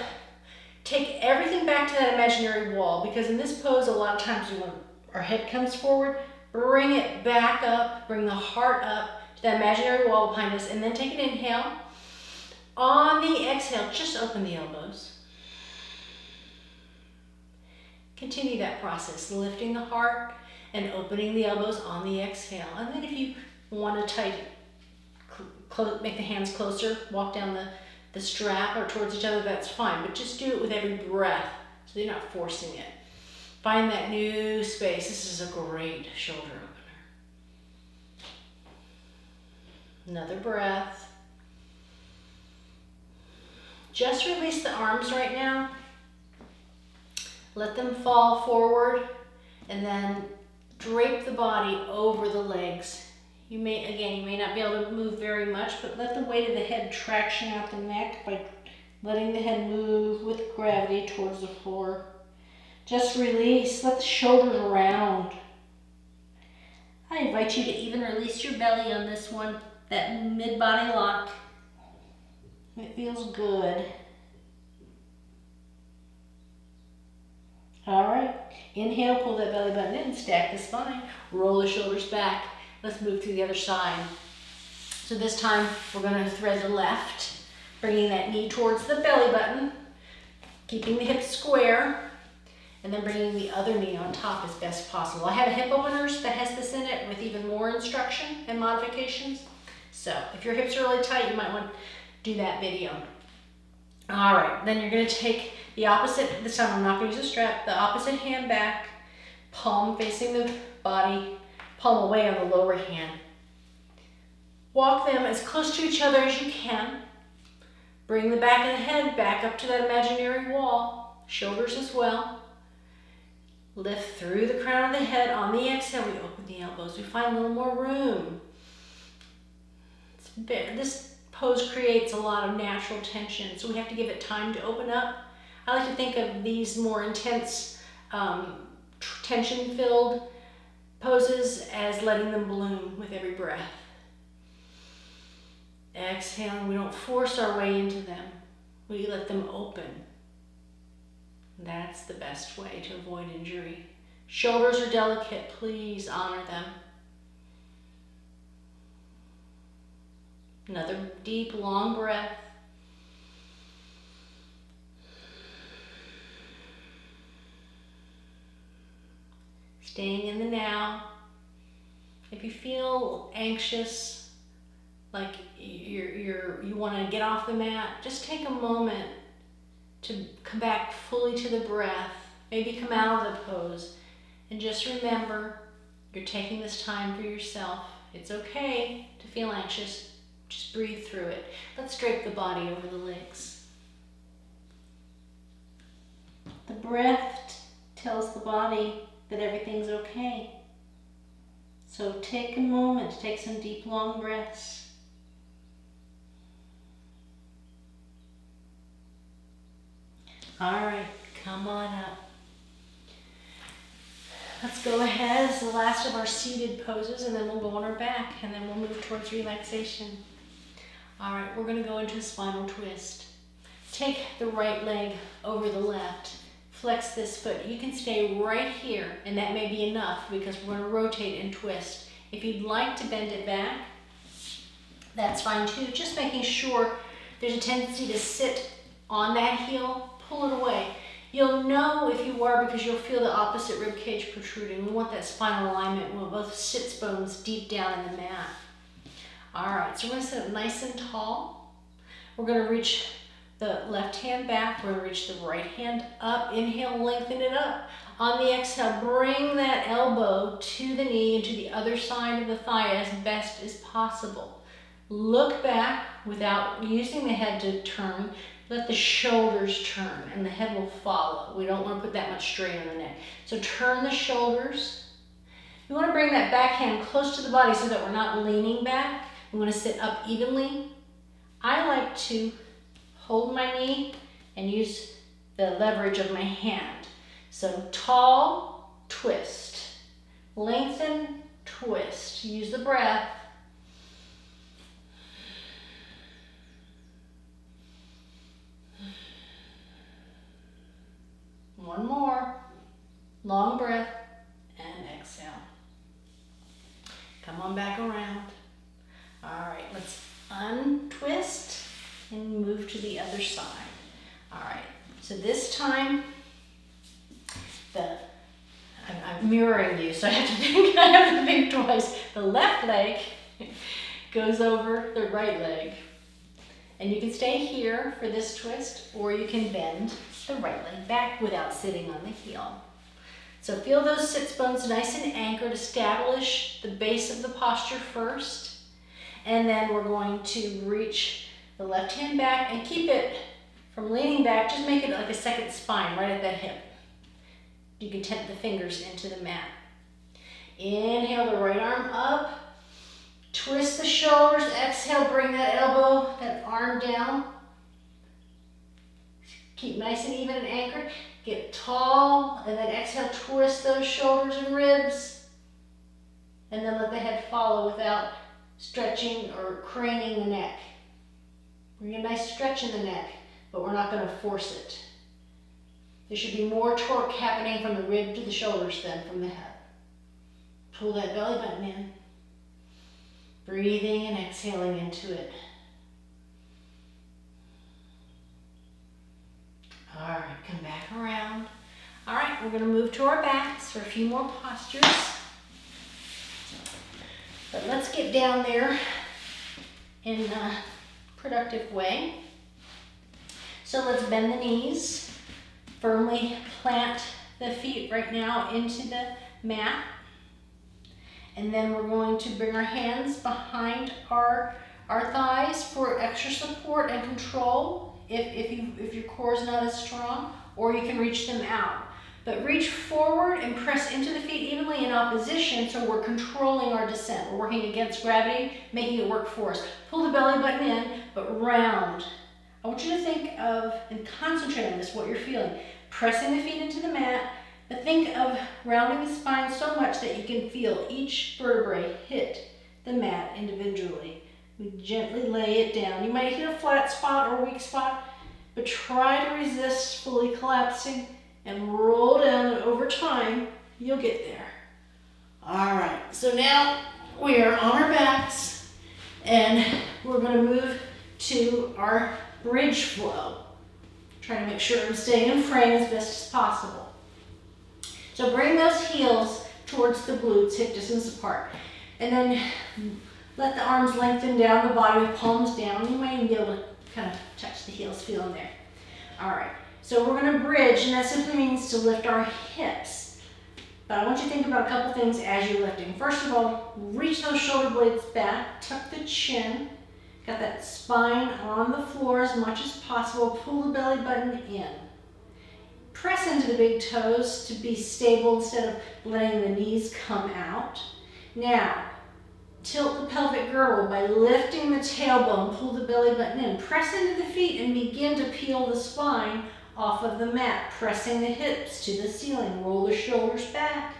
take everything back to that imaginary wall, because in this pose, a lot of times when our head comes forward, bring it back up, bring the heart up to that imaginary wall behind us, and then take an inhale. On the exhale, just open the elbows. Continue that process, lifting the heart and opening the elbows on the exhale. And then if you want to make the hands closer, walk down the strap or towards each other, that's fine. But just do it with every breath so you're not forcing it. Find that new space. This is a great shoulder opener. Another breath. Just release the arms right now. Let them fall forward and then drape the body over the legs. You may not be able to move very much, but let the weight of the head traction out the neck by letting the head move with gravity towards the floor. Just release, let the shoulders round. I invite you to even release your belly on this one, that mid-body lock. It feels good. All right, inhale, pull that belly button in, stack the spine, roll the shoulders back. Let's move to the other side. So this time we're going to thread the left, bringing that knee towards the belly button, keeping the hips square, and then bringing the other knee on top as best possible. I have a hip openers that has this in it with even more instruction and modifications. So if your hips are really tight, you might want to do that video. All right, then you're going to take the opposite, this time I'm not going to use a strap, the opposite hand back, palm facing the body, palm away on the lower hand. Walk them as close to each other as you can. Bring the back of the head back up to that imaginary wall, shoulders as well. Lift through the crown of the head. On the exhale, we open the elbows. We find a little more room. This pose creates a lot of natural tension, so we have to give it time to open up. I like to think of these more intense, tension-filled poses as letting them bloom with every breath. Exhaling, we don't force our way into them. We let them open. That's the best way to avoid injury. Shoulders are delicate, please honor them. Another deep, long breath. Staying in the now. If you feel anxious, like you want to get off the mat, just take a moment to come back fully to the breath. Maybe come out of the pose. And just remember, you're taking this time for yourself. It's okay to feel anxious. Just breathe through it. Let's drape the body over the legs. The breath tells the body that everything's okay. So take a moment to take some deep, long breaths. All right, come on up. Let's go ahead as the last of our seated poses, and then we'll go on our back, and then we'll move towards relaxation. All right, we're going to go into a spinal twist. Take the right leg over the left. Flex this foot. You can stay right here, and that may be enough because we're going to rotate and twist. If you'd like to bend it back, that's fine too. Just making sure there's a tendency to sit on that heel. Pull it away. You'll know if you are because you'll feel the opposite rib cage protruding. We want that spinal alignment. We want both sits bones deep down in the mat. All right, so we're going to sit up nice and tall. We're going to reach the left hand back. We're going to reach the right hand up. Inhale, lengthen it up. On the exhale, bring that elbow to the knee and to the other side of the thigh as best as possible. Look back without using the head to turn. Let the shoulders turn and the head will follow. We don't want to put that much strain on the neck. So turn the shoulders. We want to bring that back hand close to the body so that we're not leaning back. We want to sit up evenly. I like to hold my knee and use the leverage of my hand. So tall, twist. Lengthen, twist. Use the breath. One more. Long breath and exhale. Come on back around. All right, let's untwist and move to the other side. All right, so this time, I'm mirroring you, so I have to think twice. The left leg goes over the right leg. And you can stay here for this twist, or you can bend the right leg back without sitting on the heel. So feel those sits bones nice and anchored. Establish the base of the posture first. And then we're going to reach the left hand back and keep it from leaning back. Just make it like a second spine right at that hip. You can tent the fingers into the mat. Inhale the right arm up. Twist the shoulders. Exhale, bring that elbow, that arm down. Keep nice and even and anchored. Get tall, and then exhale, twist those shoulders and ribs. And then let the head follow without stretching or craning the neck. Bring a nice stretch in the neck, but we're not going to force it. There should be more torque happening from the rib to the shoulders than from the head. Pull that belly button in. Breathing and exhaling into it. All right, come back around. All right, we're going to move to our backs for a few more postures. But let's get down there in a productive way. So let's bend the knees. Firmly plant the feet right now into the mat. And then we're going to bring our hands behind our thighs for extra support and control if your core is not as strong, or you can reach them out. But reach forward and press into the feet evenly in opposition, so we're controlling our descent. We're working against gravity, making it work for us. Pull the belly button in, but round. I want you to think of and concentrate on this, what you're feeling. Pressing the feet into the mat, but think of rounding the spine so much that you can feel each vertebrae hit the mat individually. We gently lay it down. You might hit a flat spot or weak spot, but try to resist fully collapsing and roll down, and over time, you'll get there. All right, so now we are on our backs and we're going to move to our bridge flow. Try to make sure I'm staying in frame as best as possible. So bring those heels towards the glutes, hip distance apart. And then let the arms lengthen down the body with palms down. You might even be able to kind of touch the heels, feel them there. All right, so we're going to bridge, and that simply means to lift our hips. But I want you to think about a couple things as you're lifting. First of all, reach those shoulder blades back, tuck the chin, got that spine on the floor as much as possible, pull the belly button in. Press into the big toes to be stable instead of letting the knees come out. Now, tilt the pelvic girdle by lifting the tailbone, pull the belly button in, press into the feet and begin to peel the spine off of the mat, pressing the hips to the ceiling, roll the shoulders back.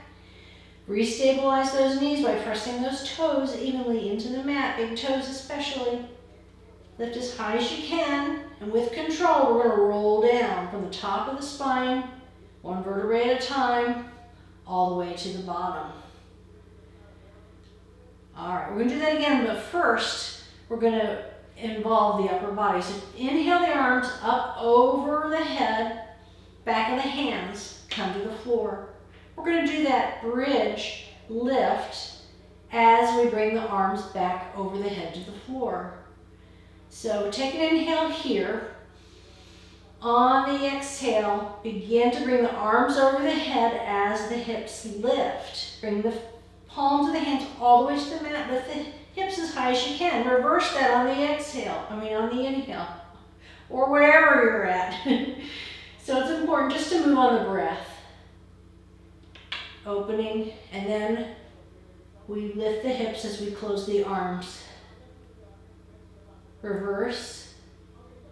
Restabilize those knees by pressing those toes evenly into the mat, big toes especially. Lift as high as you can, and with control, we're going to roll down from the top of the spine, one vertebrae at a time, all the way to the bottom. All right, we're going to do that again, but first, we're going to involve the upper body. So inhale the arms up over the head, back of the hands, come to the floor. We're going to do that bridge lift as we bring the arms back over the head to the floor. So take an inhale here. On the exhale, begin to bring the arms over the head as the hips lift. Bring the palms of the hands all the way to the mat. Lift the hips as high as you can. Reverse that on the exhale. On the inhale. Or wherever you're at. So it's important just to move on the breath. Opening, and then we lift the hips as we close the arms. Reverse.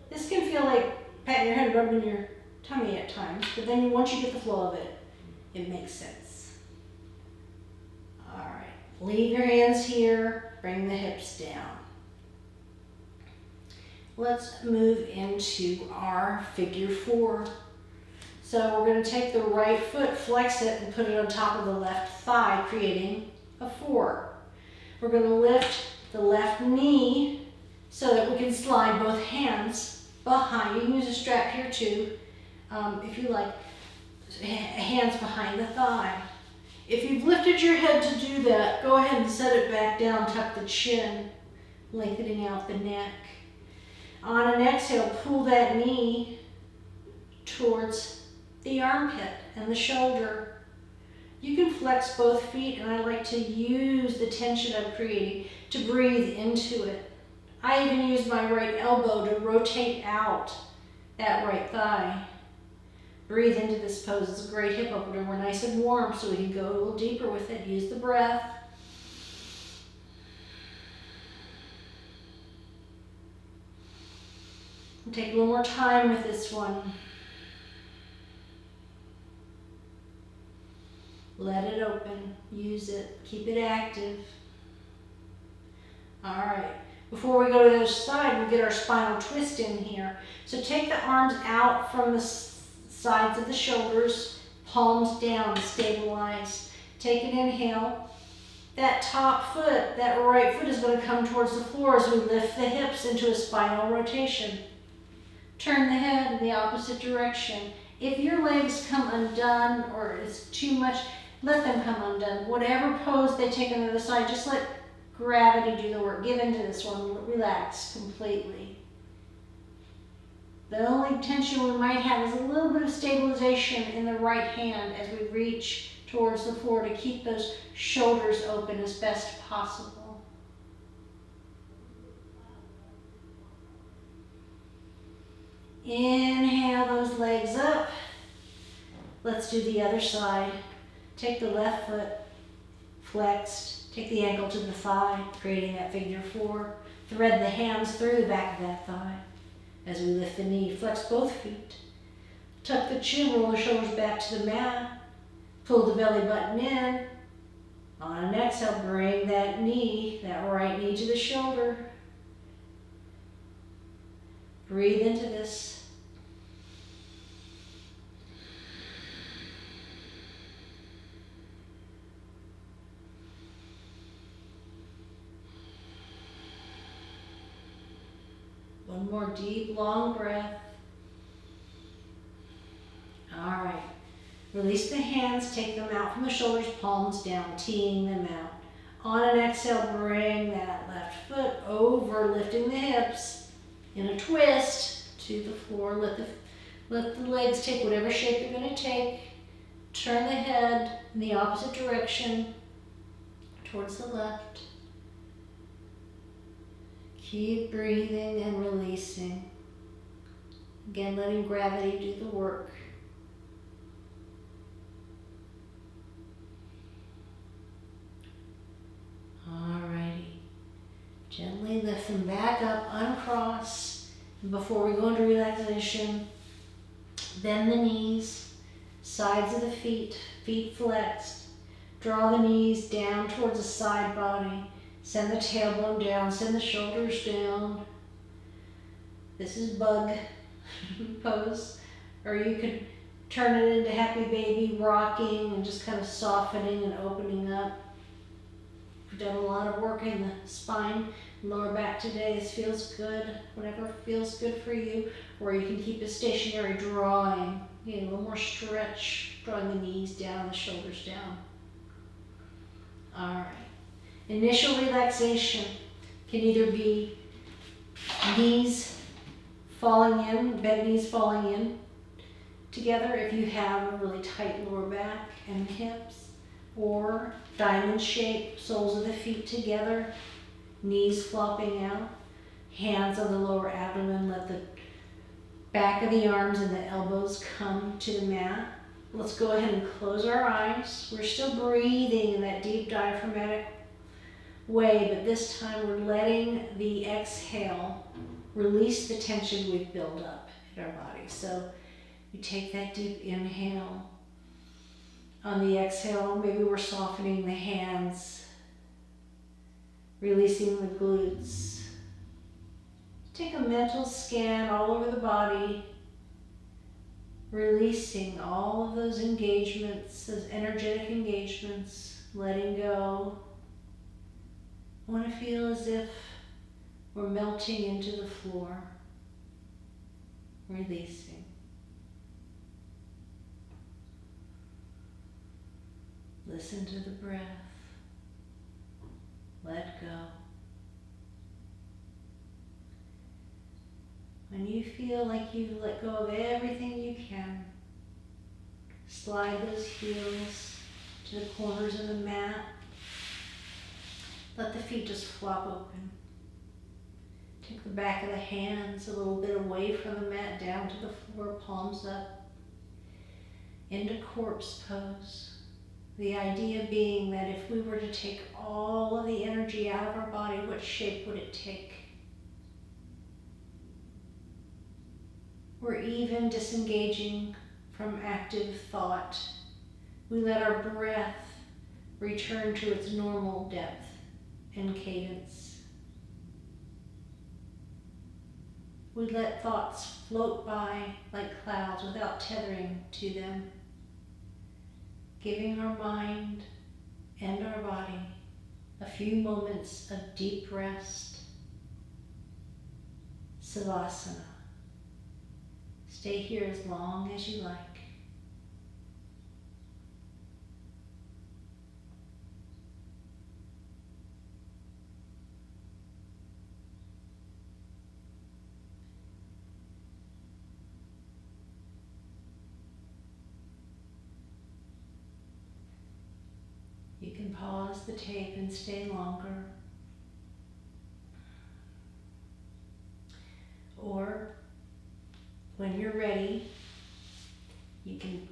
This can feel like patting your head, rubbing your tummy at times, but then once you get the flow of it, it makes sense. All right, leave your hands here, bring the hips down. Let's move into our figure four. So we're going to take the right foot, flex it, and put it on top of the left thigh, creating a four. We're going to lift the left knee so that we can slide both hands behind. You can use a strap here too, if you like, hands behind the thigh. If you've lifted your head to do that, go ahead and set it back down, tuck the chin, lengthening out the neck. On an exhale, pull that knee towards the armpit and the shoulder. You can flex both feet, and I like to use the tension I'm creating to breathe into it. I even use my right elbow to rotate out that right thigh. Breathe into this pose. It's a great hip opener. We're nice and warm, so we can go a little deeper with it. Use the breath. And take a little more time with this one. Let it open. Use it. Keep it active. All right. Before we go to the other side, we get our spinal twist in here. So take the arms out from the sides of the shoulders, palms down, stabilize. Take an inhale. That top foot, that right foot is going to come towards the floor as we lift the hips into a spinal rotation. Turn the head in the opposite direction. If your legs come undone or it's too much, let them come undone. Whatever pose they take on the other side, just let gravity do the work. Give into this one. Relax completely. The only tension we might have is a little bit of stabilization in the right hand as we reach towards the floor to keep those shoulders open as best possible. Inhale those legs up. Let's do the other side. Take the left foot, flexed. Take the ankle to the thigh, creating that figure four. Thread the hands through the back of that thigh as we lift the knee. Flex both feet. Tuck the chin, roll the shoulders back to the mat. Pull the belly button in. On an exhale, bring that knee, that right knee to the shoulder. Breathe into this. One more deep, long breath. All right. Release the hands, take them out from the shoulders, palms down, teeing them out. On an exhale, bring that left foot over, lifting the hips in a twist to the floor. Let the legs take whatever shape they're going to take. Turn the head in the opposite direction towards the left. Keep breathing and releasing. Again, letting gravity do the work. Alrighty. Gently lift them back up, uncross. And before we go into relaxation, bend the knees, sides of the feet, feet flexed. Draw the knees down towards the side body. Send the tailbone down, send the shoulders down. This is bug pose. Or you could turn it into happy baby, rocking and just kind of softening and opening up. We've done a lot of work in the spine, lower back today. This feels good, whatever feels good for you. Or you can keep it stationary, drawing. You know, a little more stretch, drawing the knees down, the shoulders down. All right. Initial relaxation can either be knees falling in, bent knees falling in together if you have a really tight lower back and hips, or diamond shape, soles of the feet together, knees flopping out, hands on the lower abdomen, let the back of the arms and the elbows come to the mat. Let's go ahead and close our eyes. We're still breathing in that deep diaphragmatic way, but this time we're letting the exhale release the tension we've built up in our body. So you take that deep inhale. On the exhale, maybe we're softening the hands, releasing the glutes. Take a mental scan all over the body, releasing all of those engagements, those energetic engagements, letting go. I want to feel as if we're melting into the floor, releasing. Listen to the breath. Let go. When you feel like you've let go of everything you can, slide those heels to the corners of the mat. Let the feet just flop open. Take the back of the hands a little bit away from the mat, down to the floor, palms up, into corpse pose. The idea being that if we were to take all of the energy out of our body, what shape would it take? We're even disengaging from active thought. We let our breath return to its normal depth and cadence. We let thoughts float by like clouds without tethering to them, giving our mind and our body a few moments of deep rest. Savasana. Stay here as long as you like. You can pause the tape and stay longer. Or when you're ready, you can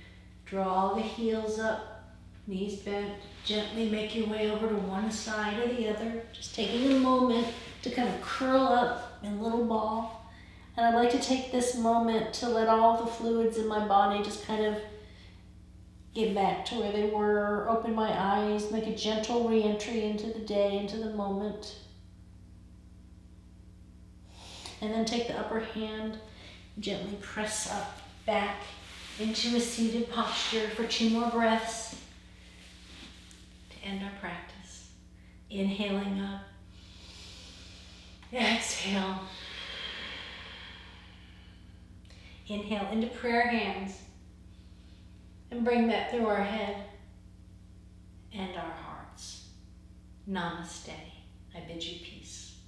draw the heels up, knees bent, gently make your way over to one side or the other, just taking a moment to kind of curl up in a little ball. And I'd like to take this moment to let all the fluids in my body just kind of get back to where they were, open my eyes, make a gentle re-entry into the day, into the moment. And then take the upper hand, gently press up, back into a seated posture for 2 more breaths to end our practice. Inhaling up, exhale. Inhale into prayer hands and bring that through our head and our hearts. Namaste. I bid you peace.